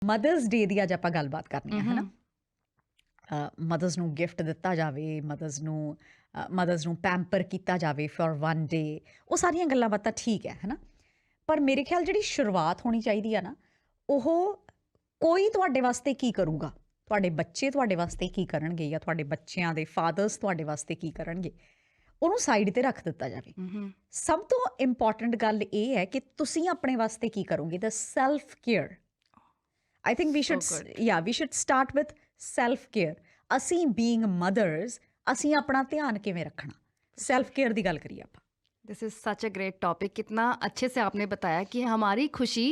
Mothers ਡੇ ਦੀ ਅੱਜ ਆਪਾਂ ਗੱਲਬਾਤ ਕਰਨੀ ਹੈ ਨਾ। ਮਦਰਸ ਨੂੰ ਗਿਫਟ ਦਿੱਤਾ ਜਾਵੇ, ਮਦਰਸ ਨੂੰ ਪੈਂਪਰ ਕੀਤਾ ਜਾਵੇ ਫॉर वन ਡੇ, ਉਹ ਸਾਰੀਆਂ ਗੱਲਾਂ ਬਾਤਾਂ ਠੀਕ ਹੈ ਨਾ। ਪਰ ਮੇਰੇ ਖਿਆਲ ਜਿਹੜੀ ਸ਼ੁਰੂਆਤ ਹੋਣੀ ਚਾਹੀਦੀ ਆ ਨਾ, ਉਹ ਕੋਈ ਤੁਹਾਡੇ ਵਾਸਤੇ ਕੀ ਕਰੂਗਾ, ਤੁਹਾਡੇ ਬੱਚੇ ਤੁਹਾਡੇ ਵਾਸਤੇ ਕੀ ਕਰਨਗੇ, ਜਾਂ ਤੁਹਾਡੇ ਬੱਚਿਆਂ ਦੇ ਫਾਦਰਸ ਤੁਹਾਡੇ ਵਾਸਤੇ ਕੀ ਕਰਨਗੇ, ਉਹਨੂੰ ਸਾਈਡ ਤੇ ਰੱਖ ਦਿੱਤਾ ਜਾਵੇ। ਸਭ ਤੋਂ ਇੰਪੋਰਟੈਂਟ ਗੱਲ ਇਹ ਹੈ ਕਿ ਤੁਸੀਂ ਆਪਣੇ ਵਾਸਤੇ ਕੀ ਕਰੋਗੇ, the self care. I think we should start with self care. ਅਸੀਂ being mothers, ਅਸੀਂ ਆਪਣਾ ਧਿਆਨ ਕਿਵੇਂ ਰੱਖਣਾ, self care ਦੀ ਗੱਲ ਕਰੀਏ ਆਪਾਂ। This is such a great topic. कितना अच्छे से आपने बताया कि हमारी खुशी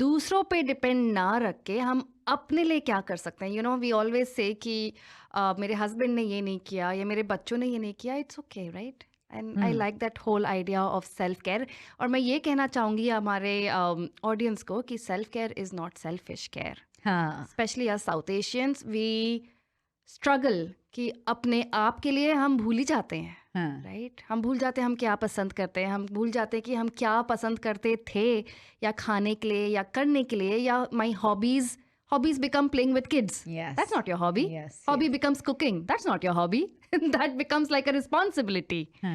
दूसरों पे डिपेंड ना रख के हम अपने लिए क्या कर सकते हैं। You know, we always say कि मेरे हस्बैंड ने ये नहीं किया या मेरे बच्चों ने ये नहीं किया, it's okay, right? And I like that whole idea of self care. और मैं ये कहना चाहूँगी हमारे ऑडियंस को कि self care is not selfish care. हाँ, specially as South Asians we struggle कि अपने आप के लिए हम भूल ही जाते हैं, हाँ, राइट? हम भूल जाते हैं हम क्या पसंद करते हैं, हम भूल जाते हैं कि हम क्या पसंद करते थे, या खाने के लिए या करने के लिए, या माई hobbies become playing with kids. yes, That's not your hobby. yes, Hobby yes. becomes cooking. That's not your hobby. That becomes like a responsibility. हाँ,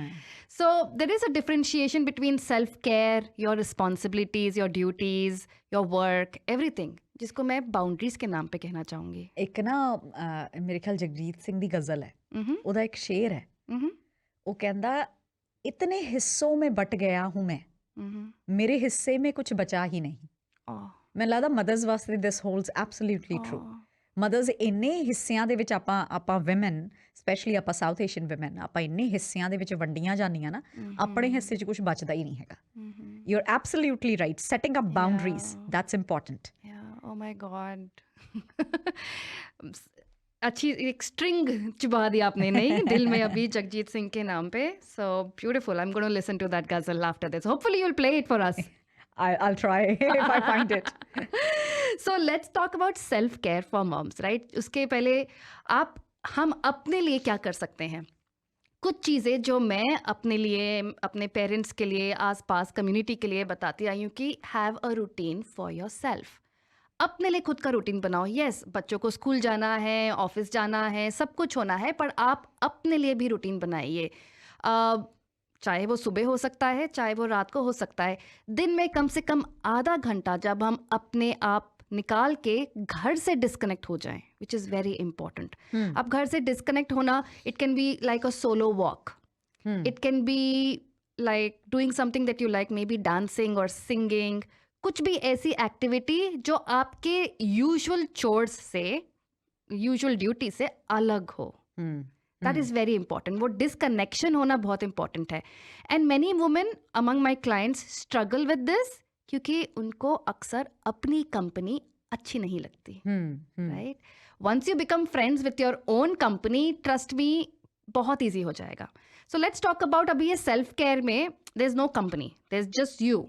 So there is a differentiation between self-care, your responsibilities, your duties, your work, everything, जिसको मैं boundaries के नाम पे कहना चाहूँगी। ਇੱਕ ਨਾ ਮੇਰੇ ਖਿਆਲ ਜਗਜੀਤ ਸਿੰਘ ਦੀ ਗਜ਼ਲ ਹੈ, ਉਹਦਾ ਇੱਕ ਸ਼ੇਰ ਹੈ, ਉਹ ਕਹਿੰਦਾ इतने हिस्सों में बट गया हूँ मैं, मेरे हिस्से में कुछ बचा ही नहीं। ਮੈਨੂੰ ਲੱਗਦਾ ਮਦਰਸ ਵਾਸਤੇ ਦਿਸ ਹੋਲਡਸ ਐਬਸੋਲਿਊਟਲੀ ਟਰੂ। ਮਦਰਸ ਇੰਨੇ ਹਿੱਸਿਆਂ ਦੇ ਵਿੱਚ ਆਪਾਂ ਵਿਮਨ, ਸਪੈਸ਼ਲੀ ਆਪਾਂ ਸਾਊਥ ਏਸ਼ੀਅਨ ਵਿਮਨ, ਆਪਾਂ ਇੰਨੇ ਹਿੱਸਿਆਂ ਦੇ ਵਿੱਚ ਵੰਡੀਆਂ ਜਾਂਦੀਆਂ ਨਾ, ਆਪਣੇ ਹਿੱਸੇ 'ਚ ਕੁਝ ਬਚਦਾ ਹੀ ਨਹੀਂ ਹੈਗਾ। You are absolutely right, setting up boundaries, that's important. Oh my god, अच्छी एक स्ट्रिंग चुबा दी आपने नहीं दिल में अभी जगजीत सिंह के नाम पे। So beautiful, I am going to listen to that ghazal after this. Hopefully you will play it for us. I'll try if I find it. So let's talk about self care for moms, right? उसके पहले हम अपने लिए क्या कर सकते हैं? कुछ चीज़ें जो मैं अपने लिए, अपने पेरेंट्स के लिए, आसपास कम्युनिटी के लिए बताती आई हूँ कि have a routine for your self. अपने लिए खुद का रूटीन बनाओ। यस, बच्चों को स्कूल जाना है, ऑफिस जाना है, सब कुछ होना है, पर आप अपने लिए भी रूटीन बनाइए। चाहे वो सुबह हो सकता है, चाहे वो रात को हो सकता है। दिन में कम से कम आधा घंटा जब हम अपने आप निकाल के घर से डिस्कनेक्ट हो जाएं, विच इज़ वेरी इंपॉर्टेंट। अब घर से डिस्कनेक्ट होना, it can be like a solo walk, it can be like doing something that you like, maybe dancing और सिंगिंग, कुछ भी ऐसी एक्टिविटी जो आपके यूजुअल चोर्स से, यूजुअल ड्यूटी से अलग हो। That is very important. वो डिसकनेक्शन होना बहुत इंपॉर्टेंट है। And many women among my clients struggle with this, क्योंकि उनको अक्सर अपनी कंपनी अच्छी नहीं लगती, right? Once you become friends with your own company, trust me, बहुत ईजी हो जाएगा। सो लेट्स टॉक अबाउट, अभी ये सेल्फ केयर में there is no company, there is just you.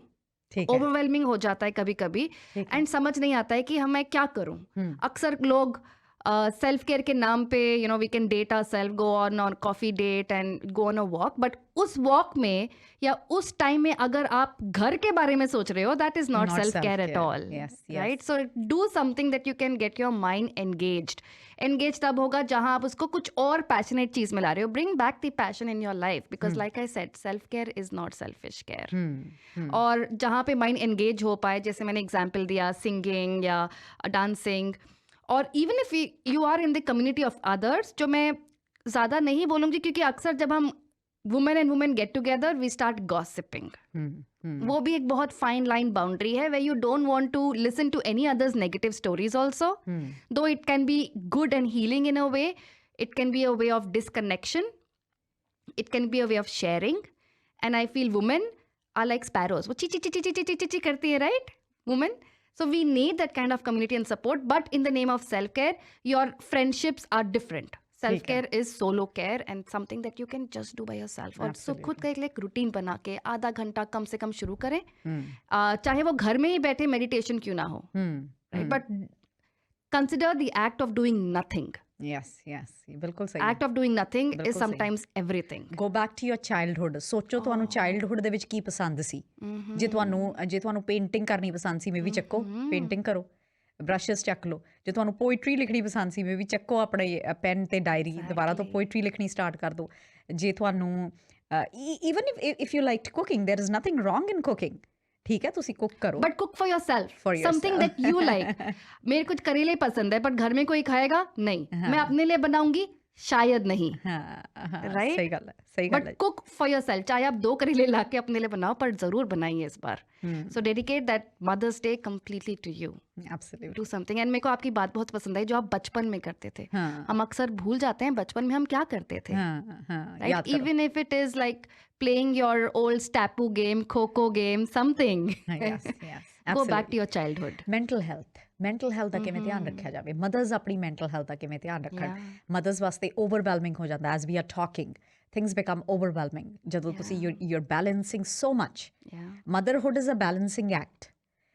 Overwhelming हो जाता है कभी कभी, एंड समझ नहीं आता है कि मैं क्या करूं। अक्सर लोग सेल्फ केयर के नाम पे, you know, we can date our self, go on coffee date and go on a walk, but उस वॉक में या उस टाइम में अगर आप घर के बारे में सोच रहे हो, that is not self care at all, right? So do something that you can get your mind engaged तब होगा जहां आप उसको कुछ और पैशनेट चीज में ला रहे हो। Bring back the passion in your life, because like I said, self care is not selfish care. और जहां पे माइंड एंगेज हो पाए, जैसे मैंने एग्जाम्पल दिया सिंगिंग या डांसिंग, और even if you are in the community of others, जो मैं ज़्यादा नहीं बोलूँगी क्योंकि अक्सर जब हम women and women get together we start gossiping. वो भी एक बहुत फाइन लाइन बाउंड्री है, where you don't want to listen to any others negative stories also, though it can be good and healing in a way. It can be a way of disconnection, it can be a way of sharing, and I feel women are like sparrows, वो ची ची ची ची ची ची ची करती है, right? Women. So we need that kind of community and support, but in the name of self-care, your friendships are different. Self-care is solo care and something that you can just do by yourself. और so खुद का एक routine बना के आधा घंटा कम से कम शुरू करें, चाहे वो घर में ही बैठे मेडिटेशन क्यों ना हो, right? But consider the act of doing nothing. Yes, ਬਿਲਕੁਲ ਸਹੀ। Act of doing nothing is sometimes everything. Go back to your childhood. ਸੋਚੋ ਤੁਹਾਨੂੰ ਚਾਈਲਡਹੁੱਡ ਦੇ ਵਿੱਚ ਕੀ ਪਸੰਦ ਸੀ। ਜੇ ਤੁਹਾਨੂੰ ਪੇਂਟਿੰਗ ਕਰਨੀ ਪਸੰਦ ਸੀ, ਮੇਬੀ ਚੱਕੋ ਪੇਂਟਿੰਗ ਕਰੋ। ਬ੍ਰਸ਼ਸ ਚੱਕ ਲਓ। ਜੇ ਤੁਹਾਨੂੰ ਪੋਇਟਰੀ ਲਿਖਣੀ ਪਸੰਦ ਸੀ ਵੀ ਚੱਕੋ ਆਪਣੇ ਪੈਨ ਤੇ ਡਾਇਰੀ ਦੁਬਾਰਾ ਤੋਂ Exactly. ਪੋਇਟਰੀ ਲਿਖਣੀ ਸਟਾਰਟ ਕਰ ਦਿਓ। ਜੇ ਤੁਹਾਨੂੰ even if you like cooking there is nothing wrong in cooking. ਠੀਕ ਹੈ, ਤੁਸੀਂ ਕੁਕ ਕਰੋ but cook for yourself, for something yourself. That you like. मेरे कुछ करेले पसंद है, पर घर में कोई खाएगा नहीं. मैं हाँ। अपने लिए बनाऊंगी, शायद नहीं. हाँ हाँ, Right? सही गल है, सही गल बट है। Cook for yourself. चाहे आप 2 करेले ला के अपने लिए बनाओ, पर जरूर बनाइए इस बार. So dedicate that mother's day completely to you. Absolutely. Do something. And मेरे को आपकी बात बहुत पसंद आई जो आप बचपन में करते थे. हाँ हम अक्सर भूल जाते हैं बचपन में हम क्या करते थे. हाँ हाँ, Right? याद करो। Even if it is like playing your old Stapu game, Kho game, something. हाँ, yes, yes, Go back absolutely. to your childhood. Mental health ਦਾ ਕਿਵੇਂ ਧਿਆਨ ਰੱਖਿਆ ਜਾਵੇ, ਮਦਰਸ ਆਪਣੀ ਮੈਂਟਲ ਹੈਲਥ ਦਾ ਕਿਵੇਂ ਧਿਆਨ ਰੱਖਣ। Yeah. ਮਦਰਸ ਵਾਸਤੇ ਓਵਰਵੈਲਮਿੰਗ ਹੋ ਜਾਂਦਾ as we are talking, things become overwhelming ਜਦੋਂ ਤੁਸੀਂ you are balancing so much. Yeah. Motherhood is a balancing act.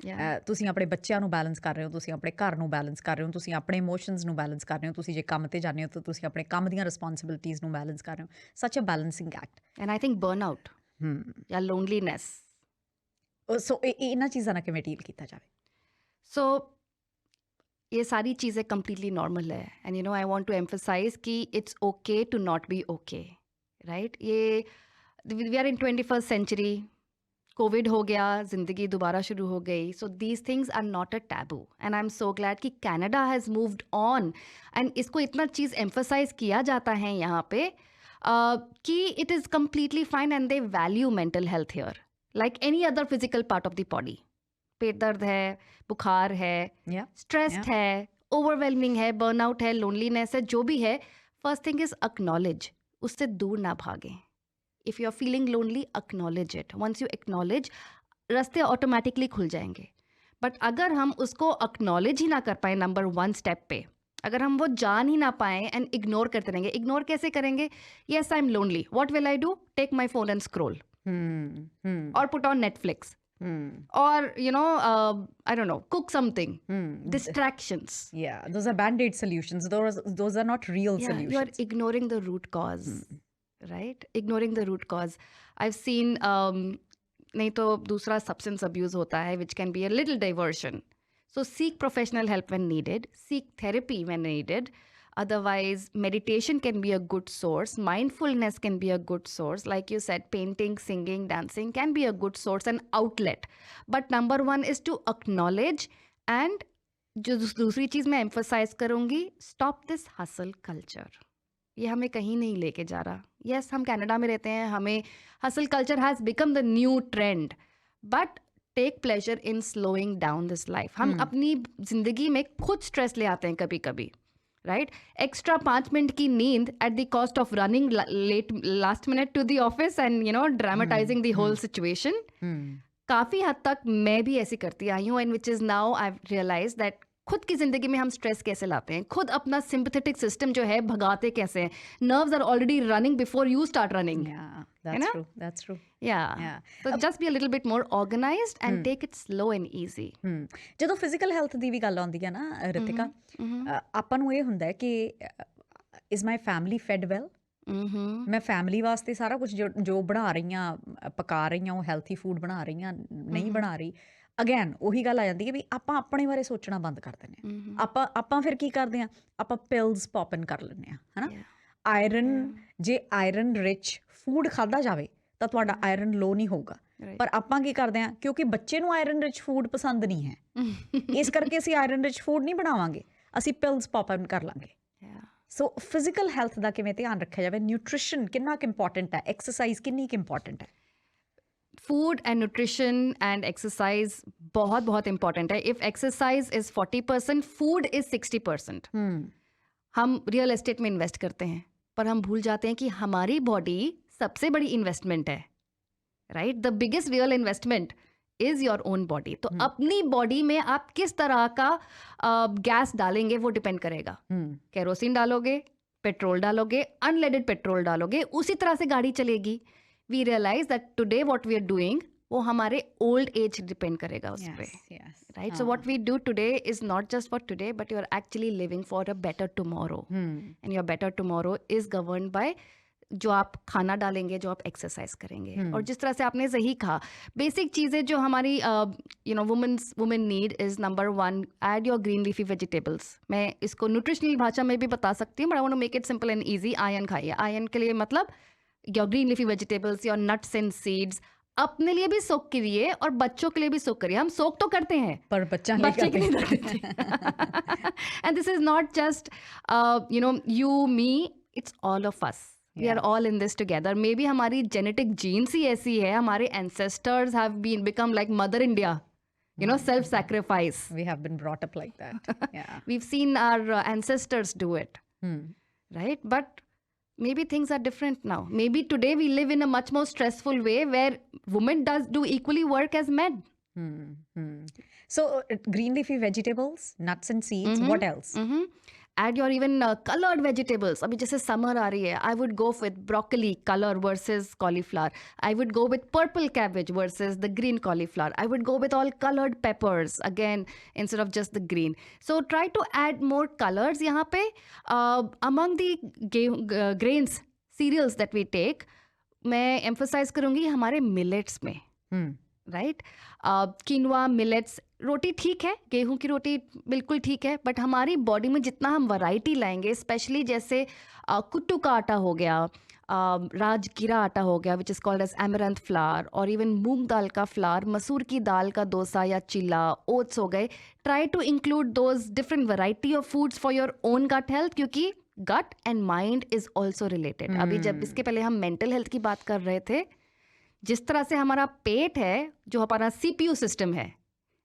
Yeah. ਤੁਸੀਂ ਆਪਣੇ ਬੱਚਿਆਂ ਨੂੰ ਬੈਲੈਂਸ ਕਰ ਰਹੇ ਹੋ, ਤੁਸੀਂ ਆਪਣੇ ਘਰ ਨੂੰ ਬੈਲੈਂਸ ਕਰ ਰਹੇ ਹੋ, ਤੁਸੀਂ ਆਪਣੇ ਇਮੋਸ਼ਨਸ ਨੂੰ ਬੈਲੈਂਸ ਕਰ ਰਹੇ ਹੋ, ਤੁਸੀਂ ਜੇ ਕੰਮ ਤੇ ਜਾਂਦੇ ਹੋ ਤਾਂ ਤੁਸੀਂ ਆਪਣੇ ਕੰਮ ਦੀਆਂ ਰਿਸਪੌਂਸਿਬਿਲਿਟੀਜ਼ ਨੂੰ ਬੈਲੈਂਸ ਕਰ ਰਹੇ ਹੋ। ਸੱਚ a balancing act. And I think burnout. Yeah, loneliness. ਸੋ ਇਹਨਾਂ ਚੀਜ਼ਾਂ ਨਾਲ ਕਿਵੇਂ ਡੀਲ ਕੀਤਾ ਜਾਵੇ? So ये सारी चीज़ें completely normal है. And you know, I want to emphasize कि it's okay to not be okay. Right? ये we are in 21st century. Covid हो गया, ज़िंदगी दोबारा शुरू हो गई. So these things are not a taboo. And I'm so glad कि Canada has moved on. And इसको इतना चीज़ emphasize किया जाता है यहाँ पे कि it is completely fine and they value mental health here. Like any other physical part of the body. पेट दर्द है, बुखार है, Yeah. स्ट्रेस्ड है, ओवरवेलमिंग है, बर्नआउट है, लोनलीनेस है, जो भी है, फर्स्ट थिंग इज एक्नॉलेज. उससे दूर ना भागें. If you are feeling lonely, acknowledge it. Once you acknowledge, रास्ते ऑटोमेटिकली खुल जाएंगे. बट अगर हम उसको एक्नॉलेज ही ना कर पाए नंबर 1 स्टेप पे, अगर हम वो जान ही ना पाए एंड इग्नोर करते रहेंगे. इग्नोर कैसे करेंगे? Yes, I am lonely. What will I do? Take my phone and scroll और put on Netflix. Or, you know, I don't know, cook something. Distractions. Yeah, those are band-aid solutions. Those are not real Yeah, solutions. you are ignoring the root cause, right? Ignoring the root cause. I've seen, नहीं तो दूसरा substance abuse होता है, which can be a little diversion. So seek professional help when needed. Seek therapy when needed. Otherwise, meditation can be a good source. Mindfulness can be a good source. Like you said, painting, singing, dancing can be a good source and outlet. But number 1 is to acknowledge. And जो दूसरी चीज़ मैं emphasize करूँगी, stop this hustle culture. ये हमें कहीं नहीं लेके जा रहा. Yes, हम कनाडा में रहते हैं, हमें hustle culture has become the new trend. But take pleasure in slowing down this life. हम अपनी जिंदगी में खुद स्ट्रेस ले आते हैं कभी कभी. राइट? एक्स्ट्रा 5 मिनट की नींद at the cost of running late last minute to the office and you know dramatising the whole situation. काफ़ी हद तक मैं भी ऐसी करती आई हूँ. And which is now I realise that खुद की जिंदगी में हम स्ट्रेस कैसे लाते हैं, खुद अपना सिंपैथेटिक सिस्टम जो है भगाते कैसे हैं. Nerves are already running before you start running. That's true. Yeah. So just be a little bit more organized and take it slow and easy. ਜਦੋਂ ਫਿਜ਼ੀਕਲ ਹੈਲਥ ਦੀ ਵੀ ਗੱਲ ਆਉਂਦੀ ਹੈ ਨਾ ਰਿਤਿਕਾ, ਆਪਾਂ ਨੂੰ ਇਹ ਹੁੰਦਾ ਹੈ ਕਿ is my family fed well? ਮੈਂ ਫੈਮਿਲੀ ਵਾਸਤੇ ਸਾਰਾ ਕੁਝ ਜੋ ਬਣਾ ਰਹੀ ਹਾਂ, ਪਕਾ ਰਹੀ ਹਾਂ, ਉਹ ਹੈਲਥੀ ਫੂਡ ਬਣਾ ਰਹੀ ਹਾਂ, ਨਹੀਂ ਬਣਾ ਰਹੀ. ਅਗੇਨ ਉਹੀ ਗੱਲ ਆ ਜਾਂਦੀ ਹੈ ਵੀ ਆਪਾਂ ਆਪਣੇ ਬਾਰੇ ਸੋਚਣਾ ਬੰਦ ਕਰ ਦਿੰਦੇ ਹਾਂ. ਆਪਾਂ ਫਿਰ ਕੀ ਕਰਦੇ ਹਾਂ? ਆਪਾਂ ਪਿਲਸ ਪੌਪਨ ਕਰ ਲੈਂਦੇ ਹਾਂ, ਹੈ ਨਾ? ਆਇਰਨ, ਜੇ ਆਇਰਨ ਰਿਚ ਫੂਡ ਖਾਧਾ ਜਾਵੇ ਤਾਂ ਤੁਹਾਡਾ ਆਇਰਨ ਲੋ ਨਹੀਂ ਹੋਊਗਾ. ਪਰ ਆਪਾਂ ਕੀ ਕਰਦੇ ਹਾਂ? ਕਿਉਂਕਿ ਬੱਚੇ ਨੂੰ ਆਇਰਨ ਰਿਚ ਫੂਡ ਪਸੰਦ ਨਹੀਂ ਹੈ, ਇਸ ਕਰਕੇ ਅਸੀਂ ਆਇਰਨ ਰਿਚ ਫੂਡ ਨਹੀਂ ਬਣਾਵਾਂਗੇ, ਅਸੀਂ ਪਿਲਸ ਪੌਪਨ ਕਰ ਲਾਂਗੇ. ਸੋ ਫਿਜ਼ੀਕਲ ਹੈਲਥ ਦਾ ਕਿਵੇਂ ਧਿਆਨ ਰੱਖਿਆ ਜਾਵੇ? ਨਿਊਟ੍ਰੀਸ਼ਨ ਕਿੰਨਾ ਕੁ ਇੰਪੋਰਟੈਂਟ ਹੈ? ਐਕਸਰਸਾਈਜ਼ ਕਿੰਨੀ ਕੁ ਇੰਪੋਰਟੈਂਟ ਹੈ? Food and nutrition and exercise बहुत बहुत इंपॉर्टेंट है. If exercise is 40%, food is 60%. हम रियल एस्टेट में इन्वेस्ट करते हैं, पर हम भूल जाते हैं कि हमारी बॉडी सबसे बड़ी इन्वेस्टमेंट है. Right? The biggest real investment is your own body. तो अपनी बॉडी में आप किस तरह का गैस डालेंगे वो डिपेंड करेगा. केरोसिन डालोगे, पेट्रोल डालोगे, अनलेडेड पेट्रोल डालोगे, उसी तरह से गाड़ी चलेगी. We realize that today what we are doing वो हमारे old age depend करेगा उस पे. Right? So what we do today is not just for today, but you are actually living for a better tomorrow. And your better tomorrow is governed by जो आप खाना डालेंगे, जो आप एक्सरसाइज करेंगे, और हम्म जिस तरह से आपने सही कहा, बेसिक चीज़ें जो हमारी women need is number 1, add your green leafy vegetables. मैं इसको न्यूट्रिशनल भाषा में भी बता सकती हूँ, but I want to make it simple and easy. Iron खाइए। आयरन के लिए मतलब your green leafy vegetables, your nuts and seeds. अपने लिए भी सोक करिए और बच्चों के लिए भी सोक करिए। हम सोक तो करते हैं, पर बच्चा नहीं बच्चे के लिए करते करते। And this is not just you me, it's all of us. We are Yes. All in this together. Maybe हमारी जेनेटिक जीन्स ही ऐसी है, हमारे ancestors have been become like mother India, self sacrifice. We have been brought up like that. Yeah. We've seen our ancestors do it, Hmm. right? But maybe things are different now. Maybe today we live in a much more stressful way where women do equally work as men. Hmm. Hmm. So, green leafy vegetables, nuts and seeds, what else? Add your even colored vegetables. अभी जैसे summer आ रही है, I would go with broccoli color versus cauliflower. I would go with purple cabbage versus the green cauliflower. I would go with all colored peppers again instead of just the green. So try to add more colors यहाँ पे. Among the grains, cereals that we take, मैं emphasize करूँगी हमारे millets में. Hmm. Right? कीनवा, millets, रोटी ठीक है, गेहूं की रोटी बिल्कुल ठीक है, बट हमारी बॉडी में जितना हम वैरायटी लाएंगे, स्पेशली जैसे कुट्टू का आटा हो गया, राजगीरा आटा हो गया which is called as amaranth flower, और इवन मूंग दाल का फ्लावर, मसूर की दाल का डोसा या चिल्ला, ओट्स हो गए. Try to include those different variety of foods for your own gut health, क्योंकि gut and mind is also related. अभी जब इसके पहले हम मेंटल हेल्थ की बात कर रहे थे, जिस तरह से हमारा पेट है जो हमारा CPU सिस्टम है,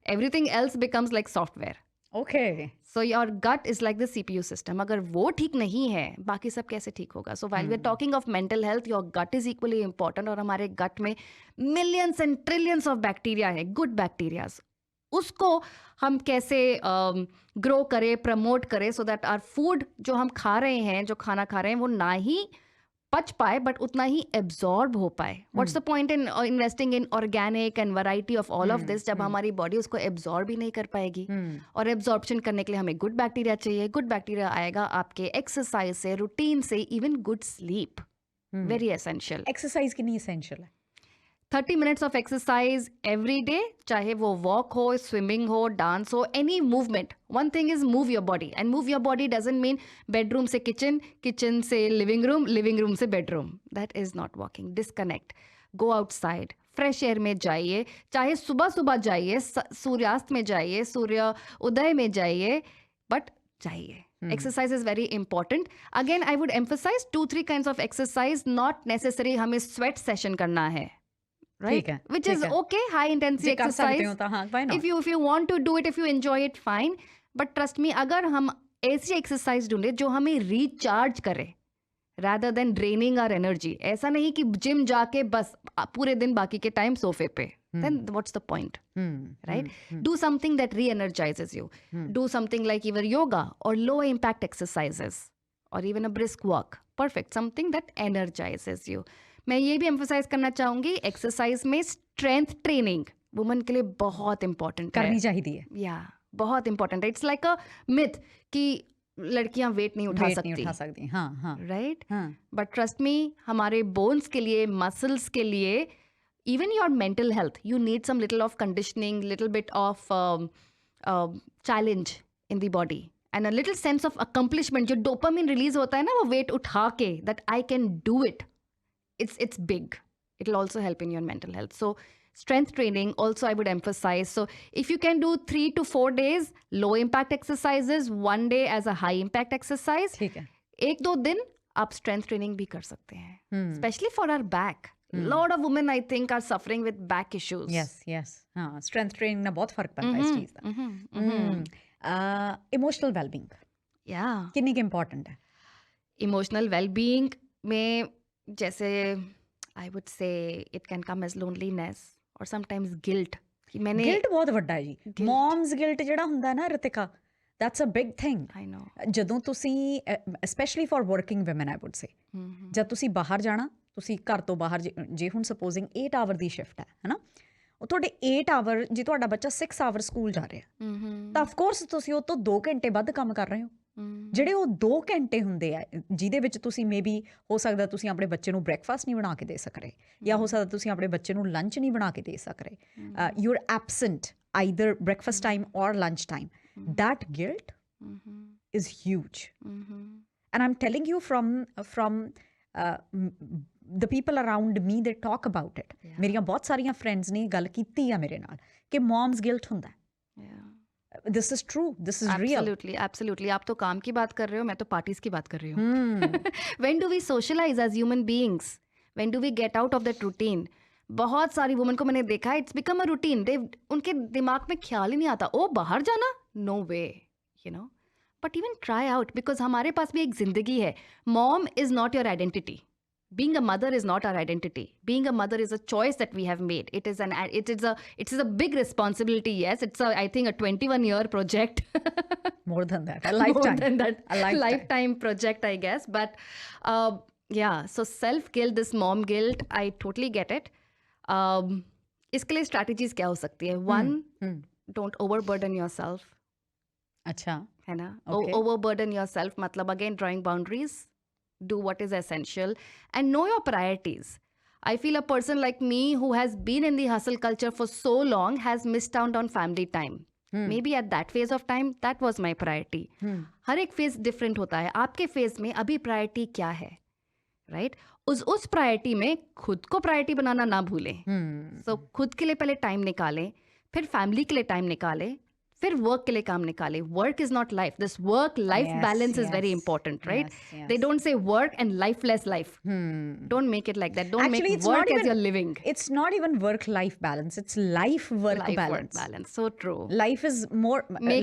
everything else becomes like software. Okay. So your gut is like the CPU system. अगर वो ठीक नहीं है, बाकी सब कैसे ठीक होगा? So while we are talking of mental health, your gut is equally important. और हमारे गट में millions and trillions of bacteria है, गुड बैक्टीरियाज. उसको हम कैसे ग्रो करें, प्रमोट करें, सो दैट आवर फूड जो हम खा रहे हैं, जो खाना खा रहे हैं, वो ना ही पच पाए बट उतना ही एब्जॉर्ब हो पाए. What's the point in investing in organic and variety of all of this, जब हमारी बॉडी उसको एब्जॉर्ब ही नहीं कर पाएगी. और एब्जॉर्प्शन करने के लिए हमें गुड बैक्टीरिया चाहिए. गुड बैक्टीरिया आएगा आपके एक्सरसाइज से, रूटीन से, even good sleep. Very essential. Exercise कितनी एसेंशियल है? 30 minutes of exercise every day, चाहे वो वॉक हो, स्विमिंग हो, डांस हो, any movement. One thing is move your body, and move your body doesn't mean bedroom से kitchen, kitchen से living room, living room से bedroom. That is not walking. Disconnect. Go outside, fresh air में जाइए, चाहे सुबह सुबह जाइए, सूर्यास्त में जाइए, सूर्य उदय में जाइए, बट जाइए. Exercise is very important. Again, I would emphasize 2-3 kinds of exercise, not necessary हमें sweat session करना है. Right? Which is okay, high intensity exercise. If you want to do it, if you enjoy it, fine. But trust me, अगर हम ऐसी exercise ढूंढे जो हमें recharge करे, rather than draining our energy. ऐसा नहीं कि जिम जाके बस पूरे दिन बाकी के टाइम सोफे पे. Then what's the point? Right? Do something that re-energizes you. Do something like either yoga or low impact exercises or even a brisk walk. Perfect. Something that energizes you. मैं ये भी emphasize करना चाहूंगी, exercise में strength training woman के लिए बहुत important है, करनी चाहिए. या बहुत इंपॉर्टेंट है. इट्स लाइक अ मिथ कि लड़कियां वेट नहीं उठा सकती. हाँ. राइट? बट ट्रस्ट मी, हमारे बोन्स के लिए, मसल्स के लिए, even your mental health, you need some little of conditioning, little bit of challenge in the body and a little sense of accomplishment. जो dopamine release होता है ना, वो weight उठा के, that I can do it. It's big. It'll also help in your mental health. So strength training also I would emphasize. So if you can do 3 to 4 days low impact exercises, 1 day as a high impact exercise, ठीक है. 1-2 दिन आप strength training भी कर सकते हैं. Especially for our back. Lot of women I think are suffering with back issues. Yes. हाँ, strength training ना बहुत फर्क पड़ता है इस चीज का. Emotional well-being. Yeah. कितनी की important है? Emotional well-being में जैसे I would say it can come as loneliness or sometimes guilt. Guilt बहुत ਵੱਡਾ ਹੈ ਜੀ. Mom's guilt ਜਿਹੜਾ ਹੁੰਦਾ ਨਾ Ritika, that's a big thing. I know. ਜਦੋਂ ਤੁਸੀਂ especially for working women I would say, ਜਦ ਤੁਸੀਂ ਬਾਹਰ ਜਾਣਾ, ਤੁਸੀਂ ਘਰ ਤੋਂ ਬਾਹਰ ਜੇ ਹੁਣ ਸਪੋਜ਼ਿੰਗ 8 ਆਵਰ ਦੀ ਸ਼ਿਫਟ ਹੈ ਨਾ, ਉਹ ਤੁਹਾਡੇ 8 ਆਵਰ, ਜੇ ਤੁਹਾਡਾ ਬੱਚਾ 6 ਆਵਰ ਸਕੂਲ ਜਾ ਰਿਹਾ ਤਾਂ ਆਫ ਕੋਰਸ ਤੁਸੀਂ ਉਹ ਤੋਂ 2 ਘੰਟੇ ਵੱਧ ਕੰਮ ਕਰ ਰਹੇ ਹੋ. ਜਿਹੜੇ ਉਹ 2 ਘੰਟੇ ਹੁੰਦੇ ਆ ਜਿਹਦੇ ਵਿੱਚ ਤੁਸੀਂ ਮੇਬੀ ਹੋ ਸਕਦਾ ਤੁਸੀਂ ਆਪਣੇ ਬੱਚੇ ਨੂੰ ਬ੍ਰੇਕਫਾਸਟ ਨਹੀਂ ਬਣਾ ਕੇ ਦੇ ਸਕ ਰਹੇ ਜਾਂ ਹੋ ਸਕਦਾ ਤੁਸੀਂ ਆਪਣੇ ਬੱਚੇ ਨੂੰ ਲੰਚ ਨਹੀਂ ਬਣਾ ਕੇ ਦੇ ਸਕ ਰਹੇ you are absent either breakfast time or lunch time that guilt is huge and I'm telling you from the people around me, they talk about it. ਮੇਰੀਆਂ ਬਹੁਤ ਸਾਰੀਆਂ friends ਨੇ ਗੱਲ ਕੀਤੀ ਆ ਮੇਰੇ ਨਾਲ ਕਿ mom's guilt ਹੁੰਦਾ ਹੈ. This is true, this is real. Absolutely. आप तो काम की बात कर रहे हो, मैं तो पार्टीज की बात कर रही हूँ. When do we socialize as human beings? When do we get out of that routine? बहुत सारी वुमेन को मैंने देखा है, it's become a routine. उनके दिमाग में ख्याल ही नहीं आता, ओ बाहर जाना, no way, you know. But even try out, because हमारे पास भी एक जिंदगी है. Mom is not your identity. Being a mother is not our identity. Being a mother is a choice that we have made. It is a big responsibility. Yes, it's I think a 21-year project. More than that, a lifetime. More than that, a lifetime project, I guess. But yeah, so self guilt, this mom guilt, I totally get it. इसके लिए strategies क्या हो सकती है? One, don't overburden yourself. अच्छा, है ना? Okay. Overburden yourself मतलब again drawing boundaries. Do what is essential and know your priorities. I feel a person like me who has been in the hustle culture for so long has missed out on family time. Maybe at that phase of time, that was my priority. हर एक phase different होता है. आपके phase में अभी priority क्या है? Right? उस priority में खुद को priority बनाना ना भूलें. So खुद के लिए पहले time निकालें, फिर family के लिए time निकालें, फिर वर्क के लिए काम निकाले. Work is not life. This work life balance is very important, right? They don't say work and lifeless life. Don't make it like that. Don't make work as your living. It's not even work life balance, it's life work balance. So true. Life is more,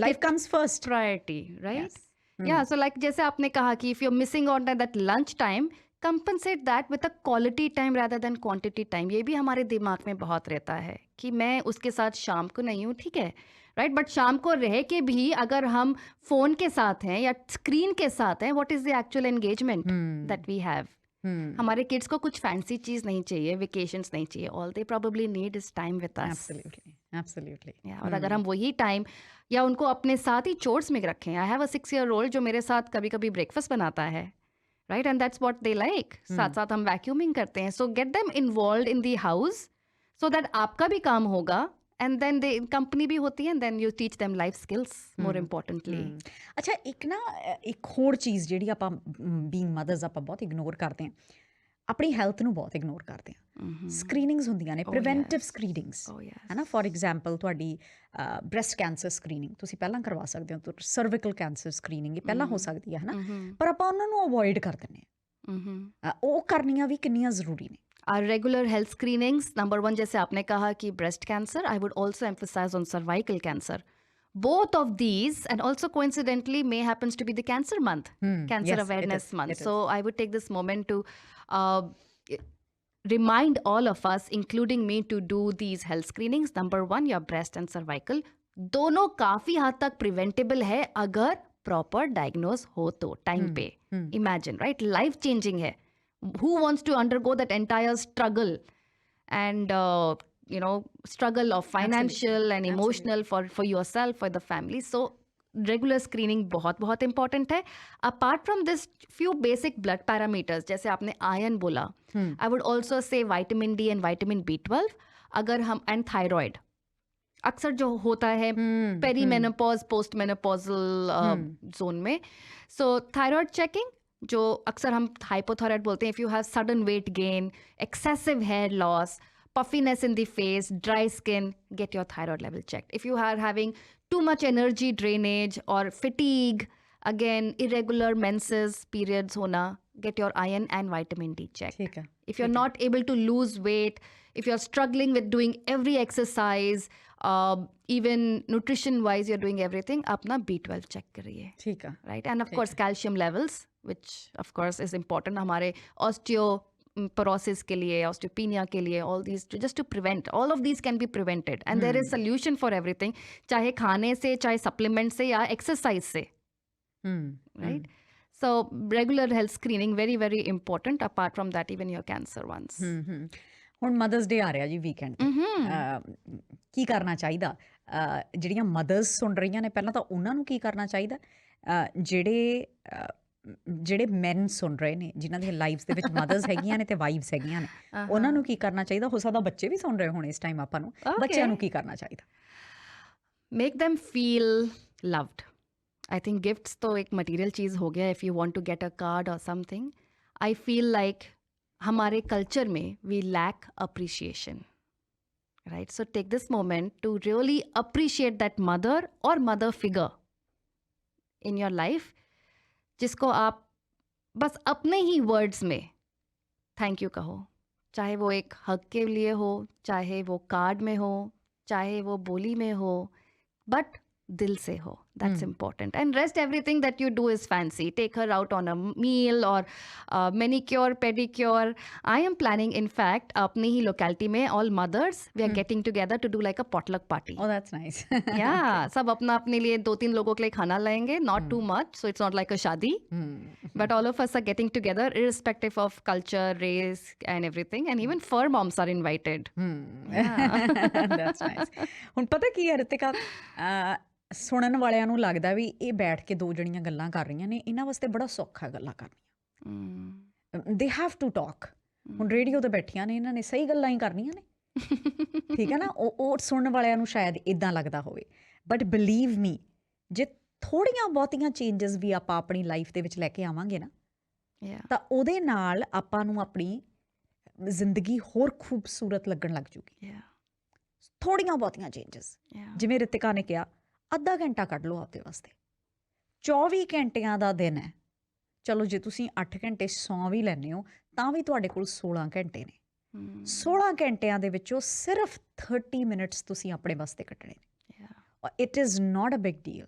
life comes first. Priority, right? Yeah, so like जैसे आपने कहा कि if you're missing out on that lunch time, compensate that with a quality time rather than quantity time. ये भी हमारे दिमाग में बहुत रहता है कि मैं उसके साथ शाम को नहीं हूँ, ठीक है, राइट? बट शाम को रह के भी अगर हम फोन के साथ हैं या स्क्रीन के साथ हैं, what is the actual engagement that we have? हमारे किड्स को कुछ फैंसी चीज नहीं चाहिए, वेकेशंस नहीं चाहिए. All they probably need is time with us. Absolutely. और अगर हम वही टाइम या उनको अपने साथ ही चोर्स में रखें. आई हैव अ 6-year-old जो मेरे साथ कभी कभी ब्रेकफास्ट बनाता है, right? And that's what they like. साथ साथ हम वैक्यूमिंग करते हैं. सो get them involved in the house so that आपका भी काम होगा. And then the company भी होती है, and then you teach them life skills more importantly. अच्छा, ਇੱਕ ਹੋਰ ਚੀਜ਼ ਜਿਹੜੀ ਆਪਾਂ being mothers ਆਪਾਂ ਬਹੁਤ ਇਗਨੋਰ ਕਰਦੇ ਹਾਂ, ਆਪਣੀ ਹੈਲਥ ਨੂੰ ਬਹੁਤ ਇਗਨੋਰ ਕਰਦੇ ਹਾਂ. ਸਕਰੀਨਿੰਗਸ ਹੁੰਦੀਆਂ ਨੇ, ਪ੍ਰੀਵੈਂਟਿਵ ਸਕਰੀਨਿੰਗਸ, ਹੈ ਨਾ? ਫੋਰ ਐਗਜ਼ਾਮਪਲ ਤੁਹਾਡੀ ਬ੍ਰੈਸਟ ਕੈਂਸਰ ਸਕਰੀਨਿੰਗ ਤੁਸੀਂ ਪਹਿਲਾਂ ਕਰਵਾ ਸਕਦੇ ਹੋ. ਸਰਵਿਕਲ ਕੈਂਸਰ ਸਕਰੀਨਿੰਗ ਇਹ ਪਹਿਲਾਂ ਹੋ ਸਕਦੀ ਹੈ, ਹੈ ਨਾ? ਪਰ ਆਪਾਂ ਉਹਨਾਂ ਨੂੰ ਅਵੋਇਡ ਕਰ ਦਿੰਦੇ ਹਾਂ. ਉਹ ਕਰਨੀਆਂ ਵੀ ਕਿੰਨੀਆਂ ਜ਼ਰੂਰੀ ਨੇ. Our regular health screenings, number one, जैसे आपने कहा कि breast cancer, I would also emphasize on cervical cancer. Both of these, and also coincidentally, May happens to be the cancer month, cancer awareness month. So I would take this moment to remind all of us, including me, to do these health screenings. Number one, your breast and cervical. दोनों काफी हद तक preventable है अगर proper diagnose हो तो time पे. Imagine, right? Life changing है. Who wants to undergo that entire struggle and struggle of financial and emotional for yourself, for the family? So regular screening बहुत important है. Apart from this, few basic blood parameters, जैसे आपने iron बोला, I would also say vitamin D and vitamin B12. अगर हम and thyroid अक्सर जो होता है पेरीमेनोपॉज पोस्ट मेनोपॉजल जोन में. सो थायराइड चेकिंग, जो अक्सर हम हाइपोथायराइड बोलते हैं. If you have sudden weight gain, excessive hair loss, puffiness in the face, dry skin, get your thyroid level checked. If you are having too much energy drainage or fatigue, again irregular menses, periods hona, get your iron and vitamin D checked. If you're not able to lose weight, if you're struggling with doing every exercise, even nutrition wise you're doing everything, apna B12 check kariye. ठीक है, right? And of course calcium levels, which of course is important हमारे osteoporosis के लिए, osteopenia के लिए, all these just to prevent. All of these can be prevented, and there is solution for everything, चाहे खाने से, चाहे supplement से या exercise से, right? So regular health screening very very important. Apart from that, even your cancer ones. ਹੁਣ mothers ਡੇ ਆ ਰਿਹਾ ਜੀ ਵੀਕਐਂਡ ਤੇ. ਕੀ ਕਰਨਾ ਚਾਹੀਦਾ? ਜਿਹੜੀਆਂ ਮਦਰਸ ਸੁਣ ਰਹੀਆਂ ਨੇ, ਪਹਿਲਾਂ ਤਾਂ ਉਹਨਾਂ ਨੂੰ ਕੀ ਕਰਨਾ ਚਾਹੀਦਾ, ਜਿਹੜੇ ਜਿਹੜੇ ਮੈਨ ਸੁਣ ਰਹੇ ਨੇ, ਜਿਨ੍ਹਾਂ ਦੀਆਂ ਲਾਈਵਸ ਦੇ ਵਿੱਚ ਮਦਰਸ ਹੈਗੀਆਂ ਨੇ ਤੇ ਵਾਈਵਸ ਹੈਗੀਆਂ ਨੇ, ਉਹਨਾਂ ਨੂੰ ਕੀ ਕਰਨਾ ਚਾਹੀਦਾ? ਹੋ ਸਕਦਾ ਬੱਚੇ ਵੀ ਸੁਣ ਰਹੇ ਹੋਣ ਇਸ ਟਾਈਮ ਆਪਾਂ ਨੂੰ, ਬੱਚਿਆਂ ਨੂੰ ਕੀ ਕਰਨਾ ਚਾਹੀਦਾ? Make them feel loved. I think gifts तो एक मटेरियल चीज़ हो गया. If you want to get a card or something, I feel like हमारे कल्चर में we lack appreciation, right? So take this moment to really appreciate that mother or mother figure in your life, जिसको आप बस अपने ही words में thank you कहो. चाहे वो एक हग के लिए हो, चाहे वो कार्ड में हो, चाहे वो बोली में हो, but दिल से हो. That's important. And rest everything that you do is fancy. Take her out on a meal or manicure, pedicure. I am planning, in fact, अपनी ही locality में all mothers, we are getting together to do like a potluck party. Oh, that's nice. Yeah, सब अपना अपने लिए 2-3 लोगों के लिए खाना लाएंगे, not too much, so it's not like a शादी. But all of us are getting together, irrespective of culture, race, and everything. And even fur moms are invited. Yeah. That's nice. ਹੁਣ ਪਤਾ ਕੀ ਹੈ ਰਿਤਿਕਾ, ਸੁਣਨ ਵਾਲਿਆਂ ਨੂੰ ਲੱਗਦਾ ਵੀ ਇਹ ਬੈਠ ਕੇ ਦੋ ਜਣੀਆਂ ਗੱਲਾਂ ਕਰ ਰਹੀਆਂ ਨੇ, ਇਹਨਾਂ ਵਾਸਤੇ ਬੜਾ ਸੌਖਾ ਗੱਲਾਂ ਕਰਨੀਆਂ. They have to talk. ਹੁਣ ਰੇਡੀਓ ਤੇ ਬੈਠੀਆਂ ਨੇ, ਇਹਨਾਂ ਨੇ ਸਹੀ ਗੱਲਾਂ ਹੀ ਕਰਨੀਆਂ ਨੇ, ਠੀਕ ਹੈ ਨਾ? ਉਹ ਸੁਣਨ ਵਾਲਿਆਂ ਨੂੰ ਸ਼ਾਇਦ ਇਦਾਂ ਲੱਗਦਾ ਹੋਵੇ, ਬਟ ਬਿਲੀਵ ਮੀ, ਜੇ ਥੋੜੀਆਂ ਬਹੁਤੀਆਂ ਚੇਂਜਸ ਵੀ ਆਪਾਂ ਆਪਣੀ ਲਾਈਫ ਦੇ ਵਿੱਚ ਲੈ ਕੇ ਆਵਾਂਗੇ ਨਾ, ਤਾਂ ਉਹਦੇ ਨਾਲ ਆਪਾਂ ਨੂੰ ਆਪਣੀ ਜ਼ਿੰਦਗੀ ਹੋਰ ਖੂਬਸੂਰਤ ਲੱਗਣ ਲੱਗ ਜੂਗੀ. ਥੋੜੀਆਂ ਬਹੁਤੀਆਂ ਚੇਂਜਸ, ਜਿਵੇਂ ਰਿਤਿਕਾ ਨੇ ਕਿਹਾ, ਅੱਧਾ ਘੰਟਾ ਕੱਢ ਲਓ ਆਪਦੇ ਵਾਸਤੇ. 24 ਘੰਟਿਆਂ ਦਾ ਦਿਨ ਹੈ, ਚਲੋ ਜੇ ਤੁਸੀਂ 8 ਘੰਟੇ ਸੌਂ ਵੀ ਲੈਂਦੇ ਹੋ ਤਾਂ ਵੀ ਤੁਹਾਡੇ ਕੋਲ 16 ਘੰਟੇ ਨੇ. 16 ਘੰਟਿਆਂ ਦੇ ਵਿੱਚੋਂ ਸਿਰਫ 30 ਮਿੰਟਸ ਤੁਸੀਂ ਆਪਣੇ ਵਾਸਤੇ ਕੱਢਣੇ ਨੇ. It is not a big deal.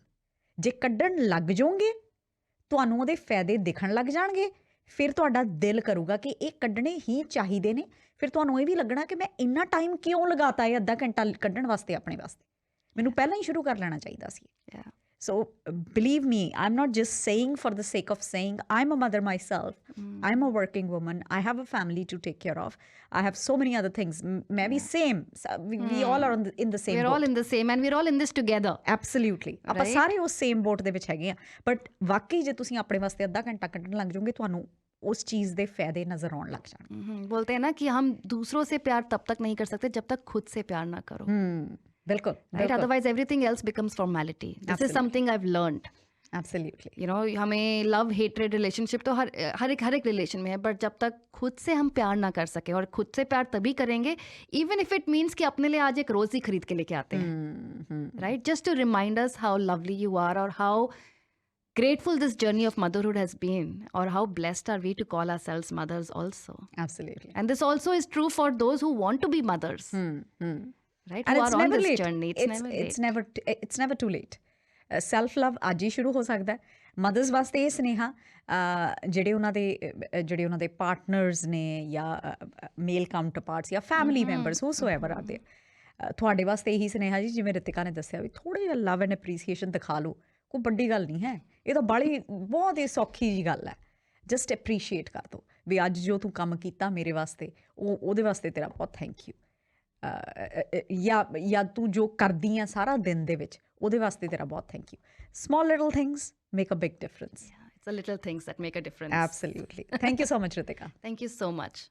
ਜੇ ਕੱਢਣ ਲੱਗ ਜਾਓਗੇ, ਤੁਹਾਨੂੰ ਉਹਦੇ ਫਾਇਦੇ ਦਿਖਣ ਲੱਗ ਜਾਣਗੇ, ਫਿਰ ਤੁਹਾਡਾ ਦਿਲ ਕਰੂਗਾ ਕਿ ਇਹ ਕੱਢਣੇ ਹੀ ਚਾਹੀਦੇ ਨੇ. ਫਿਰ ਤੁਹਾਨੂੰ ਇਹ ਵੀ ਲੱਗਣਾ ਕਿ ਮੈਂ ਇੰਨਾ ਟਾਈਮ ਕਿਉਂ ਲਗਾਤਾ ਇਹ ਅੱਧਾ ਘੰਟਾ ਕੱਢਣ ਵਾਸਤੇ ਆਪਣੇ ਵਾਸਤੇ, ਮੈਨੂੰ ਪਹਿਲਾਂ ਹੀ ਸ਼ੁਰੂ ਕਰ ਲੈਣਾ ਚਾਹੀਦਾ ਸੀ. So believe me, I'm not just saying for the sake of saying. I'm a mother myself. I'm a working woman. I have a family to take care of. I have so many other things. Maybe same. We all are in the same boat. We're all in the same, and we're all in this together. Absolutely. ਆਪਾਂ ਸਾਰੇ ਉਸ same boat ਦੇ ਵਿੱਚ ਹੈਗੇ ਆ. But ਵਾਕਈ ਜੇ ਤੁਸੀਂ ਆਪਣੇ ਵਾਸਤੇ ਅੱਧਾ ਘੰਟਾ ਕੱਢਣ ਲੱਗ ਜਾਓਗੇ, ਤੁਹਾਨੂੰ उस चीज दे फायदे नजर आने लग जाएंगे. बोलते हैं ना कि हम दूसरों से प्यार तब तक नहीं कर सकते जब तक खुद से प्यार ना करो. बिल्कुल. Right? Otherwise everything else becomes formality. This is something I've learned. Absolutely. You know, हमें लव हेट्रेड रिलेशनशिप तो हर एक रिलेशन में है, बट जब तक खुद से हम प्यार ना कर सके, और खुद से प्यार तभी करेंगे इवन इफ इट मीन्स कि अपने लिए आज एक रोज ही खरीद के लेके आते हैं, right? Just to remind us how lovely you are, और how grateful this journey of motherhood has been, or how blessed are we to call ourselves mothers also. Absolutely. And this also is true for those who want to be mothers, right? And who it's are on never this late. journey. It's never too late. Self love ਅੱਜ ਹੀ ਸ਼ੁਰੂ ਹੋ ਸਕਦਾ ਹੈ. Mothers ਵਾਸਤੇ ਇਹ ਸੁਨੇਹਾ, ਜਿਹੜੇ ਉਹਨਾਂ ਦੇ ਪਾਰਟਨਰਸ ਨੇ, ਜਾਂ ਮੇਲ ਕਾਊਂਟਰਪਾਰਟਸ, ਜਾਂ ਫੈਮਿਲੀ ਮੈਂਬਰਸ, ਹੂਸੋਐਵਰ ਆਰ ਦੇਅਰ, ਤੁਹਾਡੇ ਵਾਸਤੇ ਇਹੀ ਸੁਨੇਹਾ ਜੀ, ਜਿਵੇਂ ਰਿਤਿਕਾ ਨੇ ਦੱਸਿਆ, ਵੀ ਥੋੜ੍ਹਾ ਜਿਹਾ ਲਵ ਐਂਡ ਅਪਰੀਸੀਏਸ਼ਨ ਦਿਖਾ ਲਓ. ਕੋਈ ਵੱਡੀ ਗੱਲ ਨਹੀਂ ਹੈ, ਇਹ ਤਾਂ ਬਹੁਤ ਹੀ ਸੌਖੀ ਜਿਹੀ ਗੱਲ ਹੈ. ਜਸਟ ਐਪਰੀਸ਼ੀਏਟ ਕਰ ਦਿਓ ਵੀ ਅੱਜ ਜੋ ਤੂੰ ਕੰਮ ਕੀਤਾ ਮੇਰੇ ਵਾਸਤੇ, ਉਹਦੇ ਵਾਸਤੇ ਤੇਰਾ ਬਹੁਤ ਥੈਂਕ ਯੂ. ਜਾਂ ਤੂੰ ਜੋ ਕਰਦੀ ਆ ਸਾਰਾ ਦਿਨ ਦੇ ਵਿੱਚ, ਉਹਦੇ ਵਾਸਤੇ ਤੇਰਾ ਬਹੁਤ thank you. Small little things make a big difference. Yeah, it's the little things that make a difference. Absolutely. Thank you so much, Ritika. Thank you so much.